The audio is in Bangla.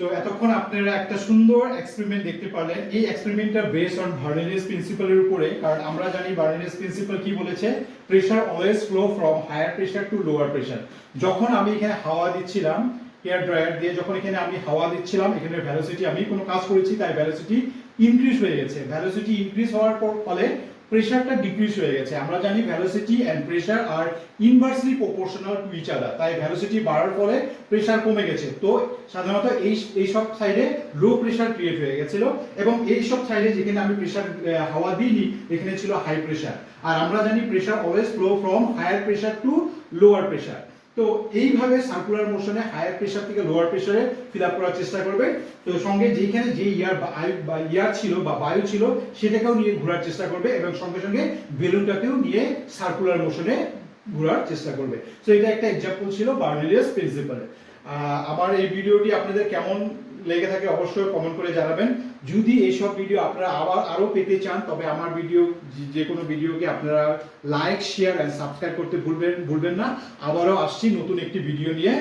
তো এতক্ষণ আপনারা একটা সুন্দর এক্সপেরিমেন্ট দেখতে পারলেন। এই এক্সপেরিমেন্টটা বেসড অন বার্নৌলিস প্রিন্সিপালের উপরে, কারণ আমরা জানি বার্নৌলিস প্রিন্সিপাল কি বলেছে, pressure always flow from higher pressure to lower pressure. যখন আমি এখানে হাওয়া দিচ্ছিলাম এয়ার ড্রায়ার দিয়ে, যখন এখানে আমি হাওয়া দিচ্ছিলাম, এখানে ভেলোসিটি, আমি কোনো কাজ করেছি তাই ভেলোসিটি ইনক্রিজ হয়ে গেছে। ভেলোসিটি ইনক্রিজ হওয়ার ফলে প্রেসারটা ডিক্রিজ হয়ে গেছে। আমরা জানি ভেলোসিটি এন্ড প্রেসার আর inversely proportional to each other, তাই ভেলোসিটি বাড়ার ফলে প্রেসার কমে গেছে। তো সাধারণত এই সব সাইডে লো প্রেসার ক্রিয়েট হয়ে গেছিল, এবং এই সব সাইডে যেখানে আমি প্রেসার হাওয়া দিইনি এখানে ছিল হাই প্রেসার। আর আমরা জানি pressure always flow from higher pressure to lower pressure. তো এইভাবে সার্কুলার মোশনে হায়ার প্রেসার থেকে লোয়ার প্রেসারে ফিল আপ করার চেষ্টা করবে। তো সঙ্গে যেখানে যে ইয়ার ছিল বা বায়ু ছিল সেটাকেও নিয়ে ঘোরার চেষ্টা করবে, এবং সঙ্গে সঙ্গে বেলুনটাকেও নিয়ে সার্কুলার মোশনে ঘোরার চেষ্টা করবে। তো এটা একটা এক্সাম্পল ছিল বার্নৌলিস প্রিন্সিপালে। আমার এই ভিডিওটি আপনাদের কেমন লেগে থাকে অবশ্যই কমেন্ট করে জানাবেন। যদি এইসব ভিডিও আপনারা আরো পেতে চান তবে আমার ভিডিও, যে কোনো ভিডিওকে আপনারা লাইক, শেয়ার এন্ড সাবস্ক্রাইব করতে ভুলবেন না। আবারও আসছি নতুন একটি ভিডিও নিয়ে।